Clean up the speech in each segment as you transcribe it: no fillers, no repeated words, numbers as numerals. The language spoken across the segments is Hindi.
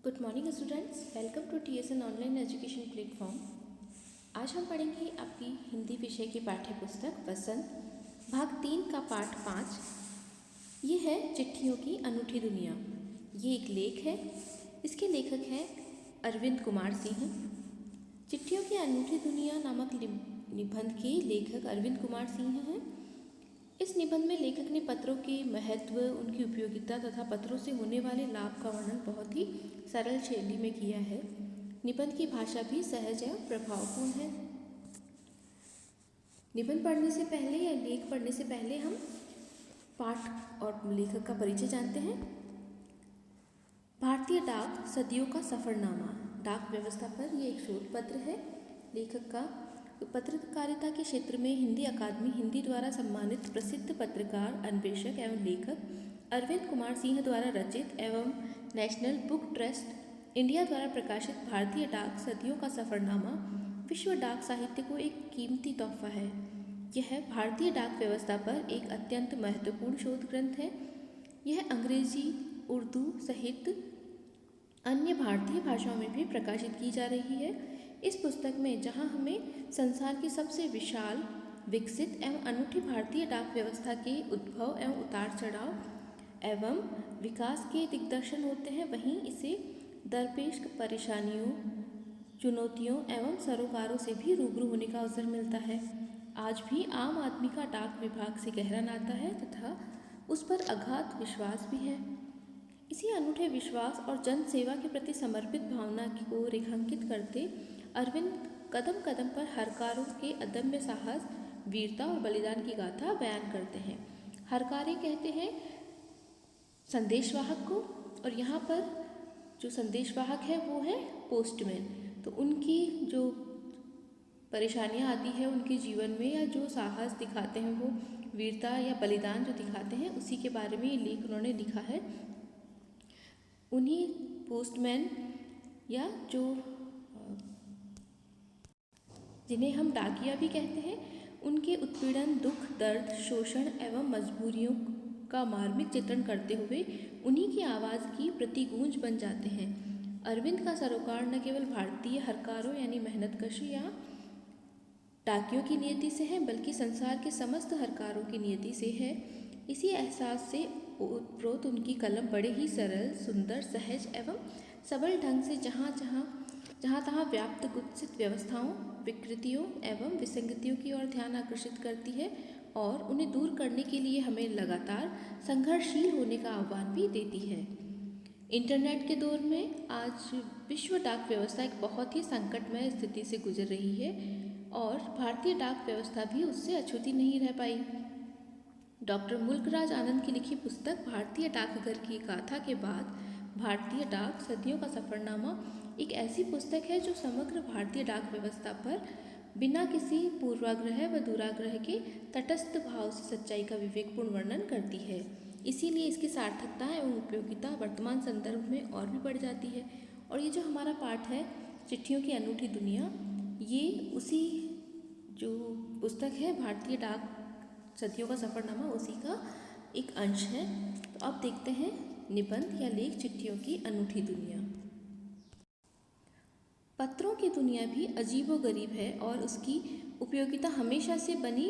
Good morning students, welcome to TSN online education platform. आज हम पढ़ेंगे आपकी हिंदी विषय की पाठ्य पुस्तक वसंत भाग 3 का पाठ 5। ये है चिट्ठियों की अनूठी दुनिया। ये एक लेख है। इसके लेखक हैं अरविंद कुमार सिंह। चिट्ठियों की अनूठी दुनिया नामक निबंध के लेखक अरविंद कुमार सिंह हैं। इस निबंध में लेखक ने पत्रों के महत्व, उनकी उपयोगिता तथा पत्रों से होने वाले लाभ का वर्णन बहुत ही सरल शैली में किया है। निबंध की भाषा भी सहज एवं प्रभावपूर्ण है। निबंध पढ़ने से पहले या लेख पढ़ने से पहले हम पाठ और लेखक का परिचय जानते हैं। भारतीय डाक सदियों का सफरनामा डाक व्यवस्था पर यह एक शोध पत्र है। लेखक का पत्रकारिता के क्षेत्र में हिंदी अकादमी हिंदी द्वारा सम्मानित प्रसिद्ध पत्रकार, अन्वेषक एवं लेखक अरविंद कुमार सिंह द्वारा रचित एवं नेशनल बुक ट्रस्ट इंडिया द्वारा प्रकाशित भारतीय डाक सदियों का सफरनामा विश्व डाक साहित्य को एक कीमती तोहफा है। यह भारतीय डाक व्यवस्था पर एक अत्यंत महत्वपूर्ण शोध ग्रंथ है। यह अंग्रेजी, उर्दू सहित अन्य भारतीय भाषाओं में भी प्रकाशित की जा रही है। इस पुस्तक में जहां हमें संसार की सबसे विशाल, विकसित एवं अनूठी भारतीय डाक व्यवस्था के उद्भव एवं उतार चढ़ाव एवं विकास के दिग्दर्शन होते हैं, वहीं इसे दरपेश परेशानियों, चुनौतियों एवं सरोकारों से भी रूबरू होने का अवसर मिलता है। आज भी आम आदमी का डाक विभाग से गहरा नाता है तथा उस पर अगाध विश्वास भी है। इसी अनूठे विश्वास और जन सेवा के प्रति समर्पित भावना को रेखांकित करते अरविंद कदम कदम पर हरकारों के अदम्य साहस, वीरता और बलिदान की गाथा बयान करते हैं। हरकारे कहते हैं संदेशवाहक को, और यहाँ पर जो संदेशवाहक है वो है पोस्टमैन। तो उनकी जो परेशानियाँ आती है उनके जीवन में, या जो साहस दिखाते हैं, वो वीरता या बलिदान जो दिखाते हैं, उसी के बारे में ये लेख उन्होंने लिखा है। उन्हीं पोस्टमैन या जो जिन्हें हम डाकिया भी कहते हैं, उनके उत्पीड़न, दुख, दर्द, शोषण एवं मजबूरियों का मार्मिक चित्रण करते हुए उन्हीं की आवाज़ की प्रतिगूंज बन जाते हैं। अरविंद का सरोकार न केवल भारतीय हरकारों यानी मेहनतकश या डाकियों की नियति से है, बल्कि संसार के समस्त हरकारों की नियति से है। इसी एहसास से ओतप्रोत उनकी कलम बड़े ही सरल, सुंदर, सहज एवं सबल ढंग से जहाँ तहाँ व्याप्त कुत्सित व्यवस्थाओं, विकृतियों एवं विसंगतियों की ओर ध्यान आकर्षित करती है और उन्हें दूर करने के लिए हमें लगातार संघर्षशील होने का आह्वान भी देती है। इंटरनेट के दौर में आज विश्व डाक व्यवस्था एक बहुत ही संकटमय स्थिति से गुजर रही है और भारतीय डाक व्यवस्था भी उससे अछूती नहीं रह पाई। डॉक्टर मुल्कराज आनंद की लिखी पुस्तक भारतीय डाकघर की गाथा के बाद भारतीय डाक सदियों का सफरनामा एक ऐसी पुस्तक है जो समग्र भारतीय डाक व्यवस्था पर बिना किसी पूर्वाग्रह व दुराग्रह के तटस्थ भाव से सच्चाई का विवेकपूर्ण वर्णन करती है। इसीलिए इसकी सार्थकता एवं उपयोगिता वर्तमान संदर्भ में और भी बढ़ जाती है। और ये जो हमारा पाठ है चिट्ठियों की अनूठी दुनिया, ये उसी जो पुस्तक है भारतीय डाक सदियों का सफरनामा, उसी का एक अंश है। तो अब देखते हैं निबंध या लेख चिट्ठियों की अनूठी दुनिया। पत्रों की दुनिया भी अजीबोगरीब है और उसकी उपयोगिता हमेशा से बनी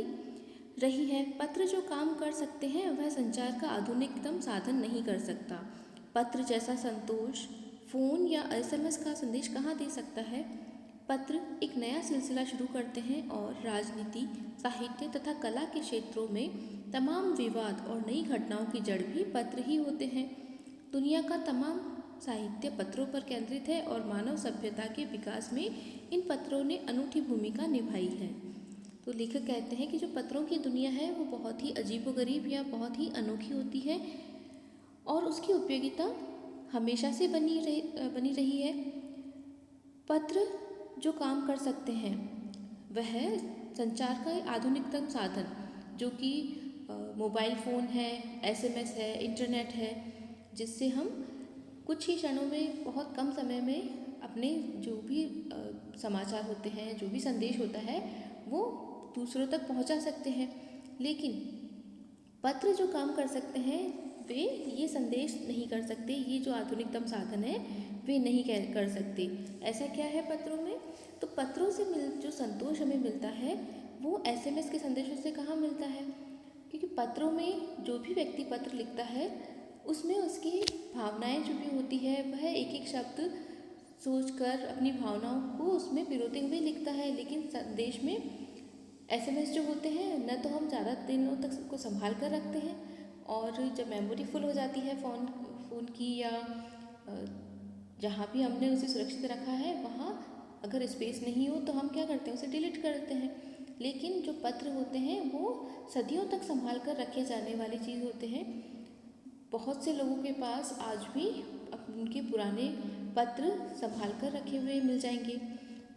रही है। पत्र जो काम कर सकते हैं वह संचार का आधुनिकतम साधन नहीं कर सकता। पत्र जैसा संतोष फ़ोन या SMS का संदेश कहाँ दे सकता है। पत्र एक नया सिलसिला शुरू करते हैं और राजनीति, साहित्य तथा कला के क्षेत्रों में तमाम विवाद और नई घटनाओं की जड़ भी पत्र ही होते हैं। दुनिया का तमाम साहित्य पत्रों पर केंद्रित है और मानव सभ्यता के विकास में इन पत्रों ने अनूठी भूमिका निभाई है। तो लेखक कहते हैं कि जो पत्रों की दुनिया है वो बहुत ही अजीबोगरीब या बहुत ही अनोखी होती है और उसकी उपयोगिता हमेशा से बनी रही है। पत्र जो काम कर सकते हैं वह संचार का आधुनिकतम साधन, जो कि मोबाइल फ़ोन है, SMS है, इंटरनेट है, जिससे हम कुछ ही क्षणों में, बहुत कम समय में अपने जो भी समाचार होते हैं, जो भी संदेश होता है, वो दूसरों तक पहुंचा सकते हैं। लेकिन पत्र जो काम कर सकते हैं वे ये संदेश नहीं कर सकते, ये जो आधुनिकतम साधन है वे नहीं कर सकते। ऐसा क्या है पत्रों में? तो पत्रों से जो संतोष हमें मिलता है वो एसएमएस के संदेशों से कहाँ मिलता है, क्योंकि पत्रों में जो भी व्यक्ति पत्र लिखता है उसमें उसकी भावनाएं जो भी होती है वह एक एक शब्द सोचकर अपनी भावनाओं को उसमें पिरोते हुए लिखता है। लेकिन संदेश में एसएमएस जो होते हैं न तो हम ज़्यादा दिनों तक उसको संभाल कर रखते हैं, और जब मेमोरी फुल हो जाती है फ़ोन की या जहाँ भी हमने उसे सुरक्षित रखा है वहाँ अगर स्पेस नहीं हो तो हम क्या करते हैं, उसे डिलीट कर देते हैं। लेकिन जो पत्र होते हैं वो सदियों तक संभाल कर रखे जाने वाली चीज़ होते हैं। बहुत से लोगों के पास आज भी उनके पुराने पत्र संभाल कर रखे हुए मिल जाएंगे।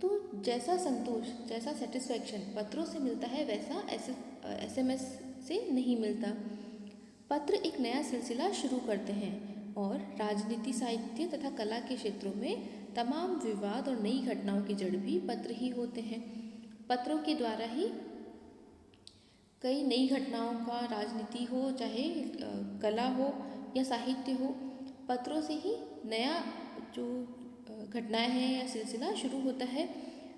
तो जैसा संतोष, जैसा सेटिस्फैक्शन पत्रों से मिलता है वैसा एसएमएस से नहीं मिलता। पत्र एक नया सिलसिला शुरू करते हैं और राजनीति, साहित्य तथा कला के क्षेत्रों में तमाम विवाद और नई घटनाओं की जड़ भी पत्र ही होते हैं। पत्रों के द्वारा ही कई नई घटनाओं का, राजनीति हो चाहे कला हो या साहित्य हो, पत्रों से ही नया जो घटनाएं हैं या सिलसिला शुरू होता है।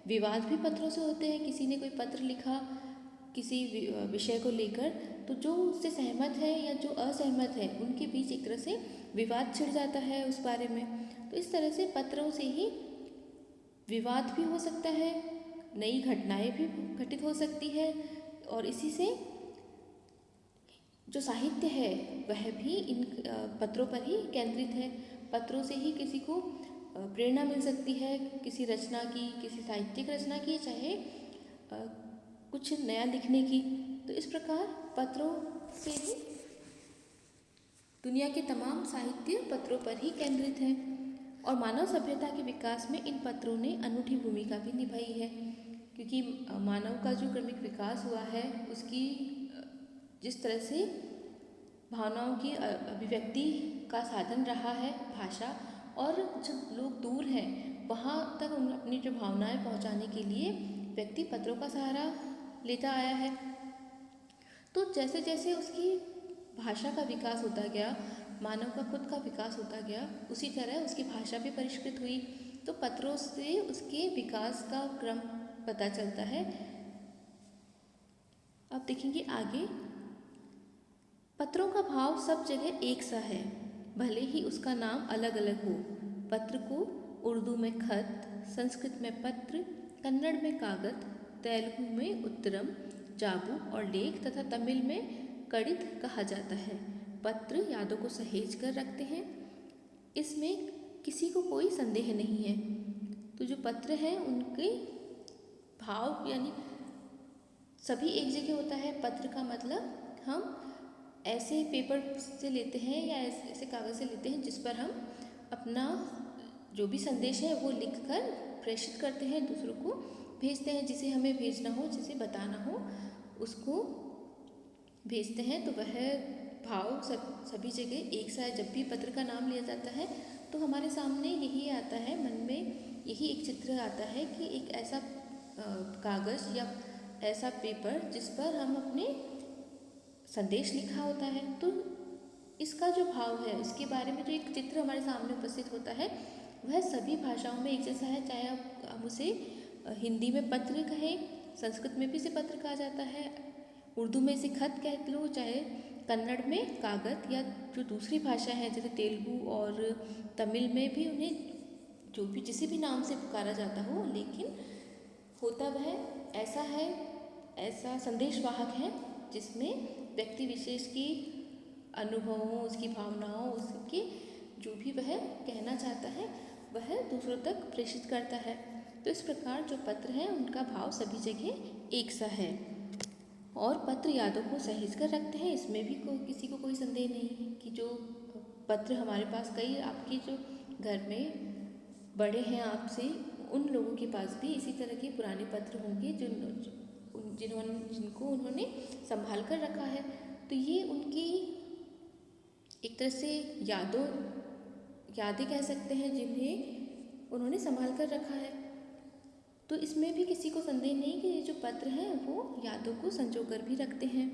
विवाद भी पत्रों से होते हैं। किसी ने कोई पत्र लिखा किसी विषय को लेकर, तो जो उससे सहमत है या जो असहमत है उनके बीच एक तरह से विवाद छिड़ जाता है उस बारे में। तो इस तरह से पत्रों से ही विवाद भी हो सकता है, नई घटनाएं भी घटित हो सकती है, और इसी से जो साहित्य है वह भी इन पत्रों पर ही केंद्रित है। पत्रों से ही किसी को प्रेरणा मिल सकती है किसी रचना की, किसी साहित्यिक रचना की, चाहे कुछ नया लिखने की। तो इस प्रकार पत्रों से ही दुनिया के तमाम साहित्य पत्रों पर ही केंद्रित है, और मानव सभ्यता के विकास में इन पत्रों ने अनूठी भूमिका भी निभाई है। क्योंकि मानव का जो क्रमिक विकास हुआ है उसकी जिस तरह से भावनाओं की अभिव्यक्ति का साधन रहा है भाषा, और जब लोग दूर हैं वहाँ तक उन अपनी जो भावनाएं पहुँचाने के लिए व्यक्ति पत्रों का सहारा लेता आया है। तो जैसे जैसे उसकी भाषा का विकास होता गया, मानव का खुद का विकास होता गया, उसी तरह उसकी भाषा भी परिष्कृत हुई। तो पत्रों से उसके विकास का क्रम पता चलता है। अब देखेंगे आगे। पत्रों का भाव सब जगह एक सा है, भले ही उसका नाम अलग अलग हो। पत्र को उर्दू में खत, संस्कृत में पत्र, कन्नड़ में कागत, तेलुगु में उत्तरम, जाबू और लेख तथा तमिल में कड़ित कहा जाता है। पत्र यादों को सहेज कर रखते हैं, इसमें किसी को कोई संदेह नहीं है। तो जो पत्र हैं उनके भाव यानी सभी एक जगह होता है। पत्र का मतलब हम ऐसे पेपर से लेते हैं या ऐसे कागज़ से लेते हैं जिस पर हम अपना जो भी संदेश है वो लिखकर प्रेषित करते हैं, दूसरों को भेजते हैं। जिसे हमें भेजना हो, जिसे बताना हो, उसको भेजते हैं। तो वह भाव सभी जगह एक सा है। जब भी पत्र का नाम लिया जाता है तो हमारे सामने यही आता है, मन में यही एक चित्र आता है कि एक ऐसा कागज़ या ऐसा पेपर जिस पर हम अपने संदेश लिखा होता है। तो इसका जो भाव है, इसके बारे में जो एक चित्र हमारे सामने उपस्थित होता है वह सभी भाषाओं में एक जैसा है। चाहे हम उसे हिंदी में पत्र कहें, संस्कृत में भी इसे पत्र कहा जाता है, उर्दू में इसे खत कह लो, चाहे कन्नड़ में कागत, या जो दूसरी भाषा है जैसे तेलुगु और तमिल में भी उन्हें जो भी जिसे भी नाम से पुकारा जाता हो, लेकिन होता वह ऐसा है, ऐसा संदेशवाहक है जिसमें व्यक्ति विशेष की अनुभवों, उसकी भावनाओं, उसके जो भी वह कहना चाहता है वह दूसरों तक प्रेषित करता है। तो इस प्रकार जो पत्र हैं उनका भाव सभी जगह एक सा है, और पत्र यादों को सहेज कर रखते हैं। इसमें भी किसी को कोई संदेह नहीं है कि जो पत्र हमारे पास, कई आपके जो घर में बड़े हैं आपसे, उन लोगों के पास भी इसी तरह के पुराने पत्र होंगे जिनको उन्होंने संभाल कर रखा है। तो ये उनकी एक तरह से यादें कह सकते हैं जिन्हें उन्होंने संभाल कर रखा है। तो इसमें भी किसी को संदेह नहीं कि ये जो पत्र हैं वो यादों को संजो कर भी रखते हैं।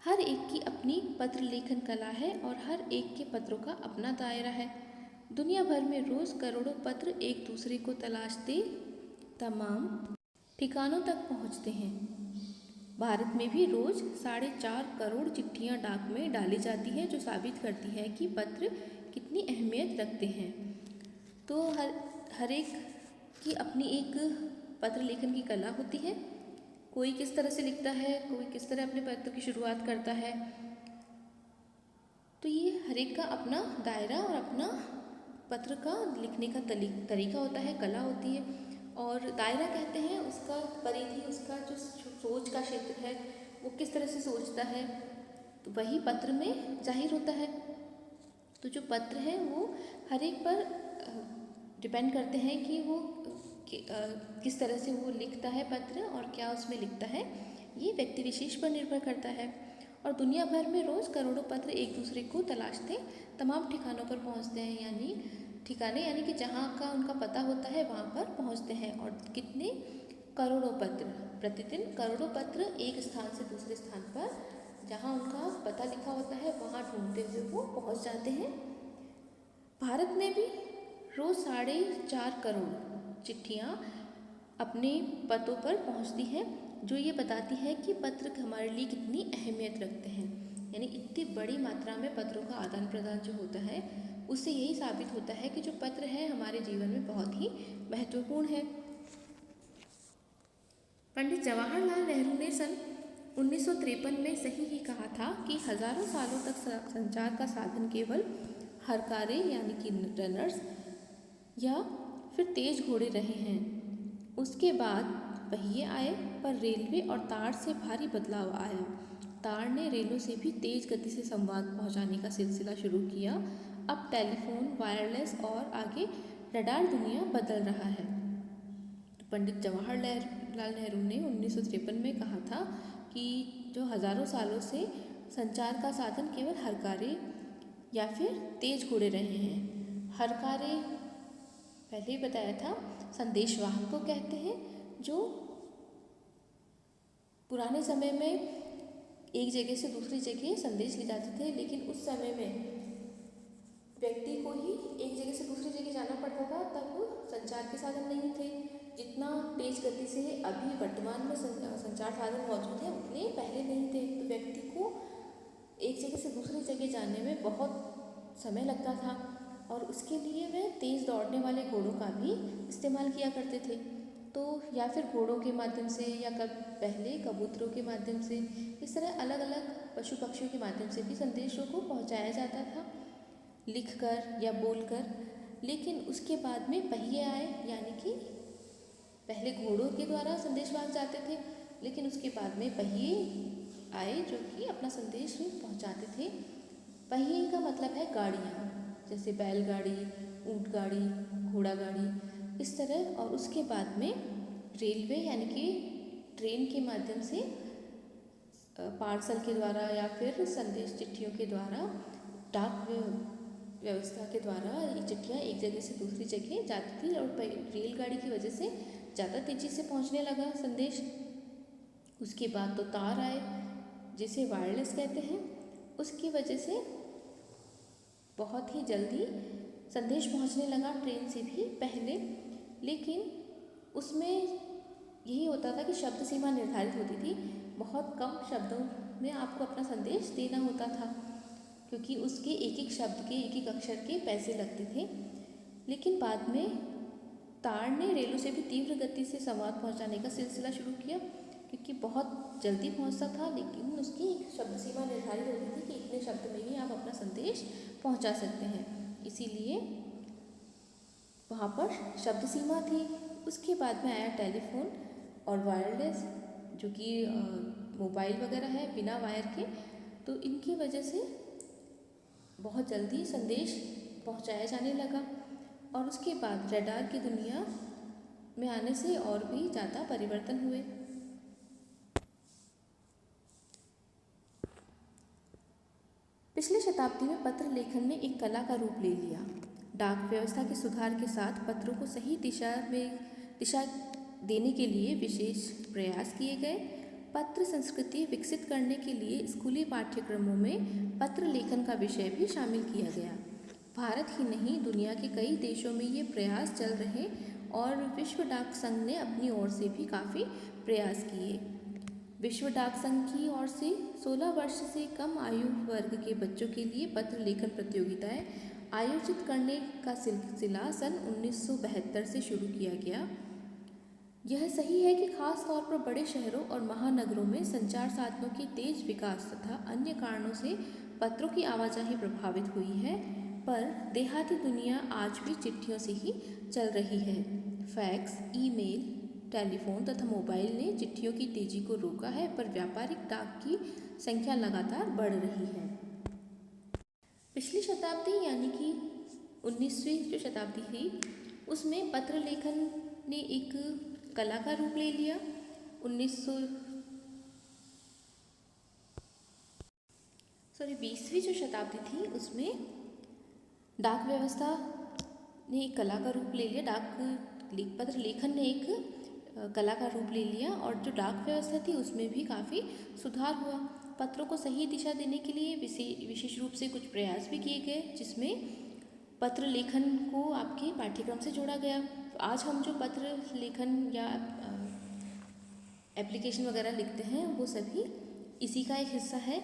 हर एक की अपनी पत्र लेखन कला है और हर एक के पत्रों का अपना दायरा है। दुनिया भर में रोज़ करोड़ों पत्र एक दूसरे को तलाशते तमाम ठिकानों तक पहुंचते हैं। भारत में भी रोज़ 4.5 करोड़ चिट्ठियां डाक में डाली जाती हैं, जो साबित करती है कि पत्र कितनी अहमियत रखते हैं। तो हर एक की अपनी एक पत्र लेखन की कला होती है। कोई किस तरह से लिखता है, कोई किस तरह अपने पत्र की शुरुआत करता है। तो ये हर एक का अपना दायरा और अपना पत्र का लिखने का तरीका होता है, कला होती है। और दायरा कहते हैं उसका परिधि, उसका जो सोच का क्षेत्र है वो किस तरह से सोचता है, तो वही पत्र में जाहिर होता है। तो जो पत्र है वो हर एक पर डिपेंड करते हैं कि वो किस तरह से वो लिखता है पत्र और क्या उसमें लिखता है, ये व्यक्ति विशेष पर निर्भर करता है। और दुनिया भर में रोज़ करोड़ों पत्र एक दूसरे को तलाशते तमाम ठिकानों पर पहुंचते हैं, यानी कि जहाँ का उनका पता होता है वहाँ पर पहुँचते हैं। और कितने करोड़ों पत्र, प्रतिदिन करोड़ों पत्र एक स्थान से दूसरे स्थान पर जहाँ उनका पता लिखा होता है वहाँ ढूंढते हुए वो पहुँच जाते हैं। भारत में भी रोज़ 4.5 करोड़ चिट्ठियाँ अपने पतों पर पहुँचती हैं, जो ये बताती है कि पत्र हमारे लिए कितनी अहमियत रखते हैं। यानी इतनी बड़ी मात्रा में पत्रों का आदान प्रदान जो होता है, उससे यही साबित होता है कि जो पत्र है हमारे जीवन में बहुत ही महत्वपूर्ण है। पंडित जवाहरलाल नेहरू ने सन 1953 में सही ही कहा था कि हजारों सालों तक संचार का साधन केवल हरकारे यानी कि रनर्स या फिर तेज घोड़े रहे हैं। उसके बाद पहिए आए, पर रेलवे और तार से भारी बदलाव आया। तार ने रेलों से भी तेज गति से संवाद पहुंचाने का सिलसिला शुरू किया। अब टेलीफोन, वायरलेस और आगे रडार दुनिया बदल रहा है। तो पंडित जवाहरलाल नेहरू ने 1953 में कहा था कि जो हजारों सालों से संचार का साधन केवल हरकारे या फिर तेज घोड़े रहे हैं। हरकारे पहले ही बताया था, संदेश वाहक को कहते हैं, जो पुराने समय में एक जगह से दूसरी जगह संदेश ले जाते थे, लेकिन उस समय में व्यक्ति को ही एक जगह से दूसरी जगह जाना पड़ता था। तब संचार के साधन नहीं थे। जितना तेज गति से अभी वर्तमान में संचार साधन मौजूद है, उतने पहले नहीं थे। तो व्यक्ति को एक जगह से दूसरी जगह जाने में बहुत समय लगता था और उसके लिए वे तेज़ दौड़ने वाले घोड़ों का भी इस्तेमाल किया करते थे। तो या फिर घोड़ों के माध्यम से या पहले कबूतरों के माध्यम से, इस तरह अलग अलग पशु पक्षियों के माध्यम से भी संदेशों को पहुंचाया जाता था, लिखकर या बोलकर। लेकिन उसके बाद में पहिए आए, यानी कि पहले घोड़ों के द्वारा संदेश वाहक जाते थे, लेकिन उसके बाद में पहिए आए जो कि अपना संदेश पहुंचाते थे। पहिए का मतलब है गाड़ियाँ, जैसे बैलगाड़ी, ऊँट गाड़ी, घोड़ा गाड़ी, इस तरह। और उसके बाद में रेलवे यानी कि ट्रेन के माध्यम से पार्सल के द्वारा या फिर संदेश चिट्ठियों के द्वारा, डाक व्यवस्था के द्वारा ये चिट्ठियाँ एक जगह से दूसरी जगह जाती थी। और रेलगाड़ी की वजह से ज़्यादा तेज़ी से पहुँचने लगा संदेश। उसके बाद तो तार आए, जिसे वायरलेस कहते हैं। उसकी वजह से बहुत ही जल्दी संदेश पहुंचने लगा, ट्रेन से भी पहले। लेकिन उसमें यही होता था कि शब्द सीमा निर्धारित होती थी। बहुत कम शब्दों में आपको अपना संदेश देना होता था, क्योंकि उसके एक एक शब्द के, एक एक अक्षर के पैसे लगते थे। लेकिन बाद में तार ने रेलों से भी तीव्र गति से संवाद पहुंचाने का सिलसिला शुरू किया, क्योंकि बहुत जल्दी पहुंचता था। लेकिन उसकी एक शब्द सीमा निर्धारित होती थी कि इतने शब्द में ही आप अपना संदेश पहुंचा सकते हैं, इसीलिए वहाँ पर शब्द सीमा थी। उसके बाद में आया टेलीफोन और वायरलेस, जो कि मोबाइल वगैरह है बिना वायर के। तो इनकी वजह से बहुत जल्दी संदेश पहुंचाया जाने लगा। और उसके बाद रडार की दुनिया में आने से और भी ज़्यादा परिवर्तन हुए। पिछले शताब्दी में पत्र लेखन ने एक कला का रूप ले लिया। डाक व्यवस्था के सुधार के साथ पत्रों को सही दिशा देने के लिए विशेष प्रयास किए गए। पत्र संस्कृति विकसित करने के लिए स्कूली पाठ्यक्रमों में पत्र लेखन का विषय भी शामिल किया गया। भारत ही नहीं, दुनिया के कई देशों में ये प्रयास चल रहे और विश्व डाक संघ ने अपनी ओर से भी काफ़ी प्रयास किए। विश्व डाक संघ की ओर से 16 वर्ष से कम आयु वर्ग के बच्चों के लिए पत्र लेखन प्रतियोगिताएं आयोजित करने का सिलसिला सन 1972 से शुरू किया गया। यह सही है कि खास तौर पर बड़े शहरों और महानगरों में संचार साधनों के तेज विकास तथा अन्य कारणों से पत्रों की आवाजाही प्रभावित हुई है, पर देहाती दुनिया आज भी चिट्ठियों से ही चल रही है। फैक्स, ईमेल, टेलीफोन तथा मोबाइल ने चिट्ठियों की तेजी को रोका है, पर व्यापारिक डाक की संख्या लगातार बढ़ रही है। पिछली शताब्दी यानी कि 19वीं जो शताब्दी थी, उसमें पत्र लेखन ने एक कला का रूप ले लिया। 20वीं जो शताब्दी थी उसमें डाक व्यवस्था ने एक कला का रूप ले लिया। पत्र लेखन ने एक कला का रूप ले लिया और जो डाक व्यवस्था थी उसमें भी काफ़ी सुधार हुआ। पत्रों को सही दिशा देने के लिए विशेष रूप से कुछ प्रयास भी किए गए, जिसमें पत्र लेखन को आपके पाठ्यक्रम से जोड़ा गया। तो आज हम जो पत्र लेखन या एप्लीकेशन वगैरह लिखते हैं वो सभी इसी का एक हिस्सा है।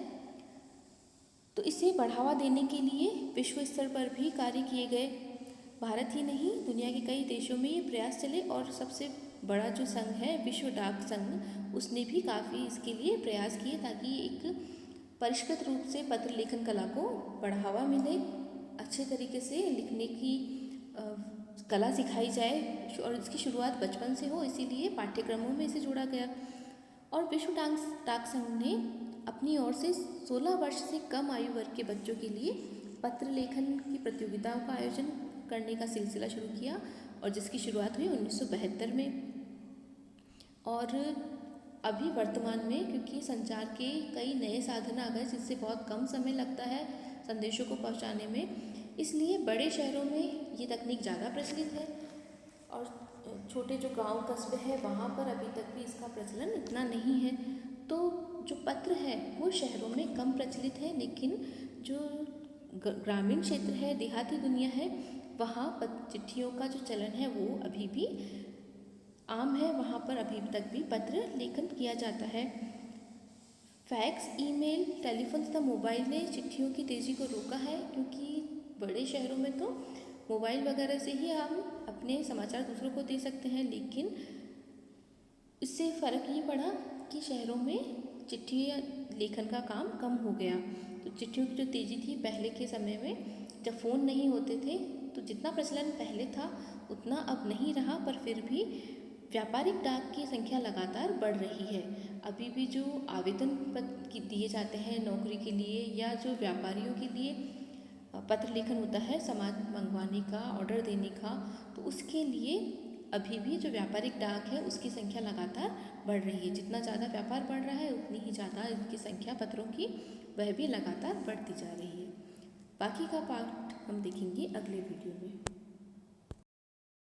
तो इसे बढ़ावा देने के लिए विश्व स्तर पर भी कार्य किए गए। भारत ही नहीं, दुनिया के कई देशों में ये प्रयास चले और सबसे बड़ा जो संघ है विश्व डाक संघ, उसने भी काफ़ी इसके लिए प्रयास किए ताकि एक परिष्कृत रूप से पत्र लेखन कला को बढ़ावा मिले, अच्छे तरीके से लिखने की कला सिखाई जाए और इसकी शुरुआत बचपन से हो, इसीलिए पाठ्यक्रमों में इसे जोड़ा गया। और विश्व डाक संघ ने अपनी ओर से 16 वर्ष से कम आयु वर्ग के बच्चों के लिए पत्र लेखन की प्रतियोगिताओं का आयोजन करने का सिलसिला शुरू किया और जिसकी शुरुआत हुई 1972 में। और अभी वर्तमान में क्योंकि संचार के कई नए साधन आ गए जिससे बहुत कम समय लगता है संदेशों को पहुंचाने में, इसलिए बड़े शहरों में ये तकनीक ज़्यादा प्रचलित है और छोटे जो गांव कस्बे हैं वहाँ पर अभी तक भी इसका प्रचलन इतना नहीं है। तो जो पत्र है वो शहरों में कम प्रचलित है, लेकिन जो ग्रामीण क्षेत्र है, देहाती दुनिया है, वहाँ चिट्ठियों का जो चलन है वो अभी भी आम है। वहाँ पर अभी तक भी पत्र लेखन किया जाता है। फैक्स, ईमेल, टेलीफोन तथा मोबाइल ने चिट्ठियों की तेज़ी को रोका है, क्योंकि बड़े शहरों में तो मोबाइल वगैरह से ही हम अपने समाचार दूसरों को दे सकते हैं, लेकिन इससे फ़र्क ये पड़ा कि शहरों में चिट्ठी लेखन का काम कम हो गया। तो चिट्ठियों की जो तेज़ी थी पहले के समय में, जब फ़ोन नहीं होते थे तो जितना प्रचलन पहले था उतना अब नहीं रहा, पर फिर भी व्यापारिक डाक की संख्या लगातार बढ़ रही है। अभी भी जो आवेदन पत्र दिए जाते हैं नौकरी के लिए या जो व्यापारियों के लिए पत्र लेखन होता है सामान मंगवाने का, ऑर्डर देने का, तो उसके लिए अभी भी जो व्यापारिक डाक है उसकी संख्या लगातार बढ़ रही है। जितना ज़्यादा व्यापार बढ़ रहा है उतनी ही ज़्यादा इनकी संख्या पत्रों की वह भी लगातार बढ़ती जा रही है। बाकी का पार्ट हम देखेंगे अगले वीडियो में।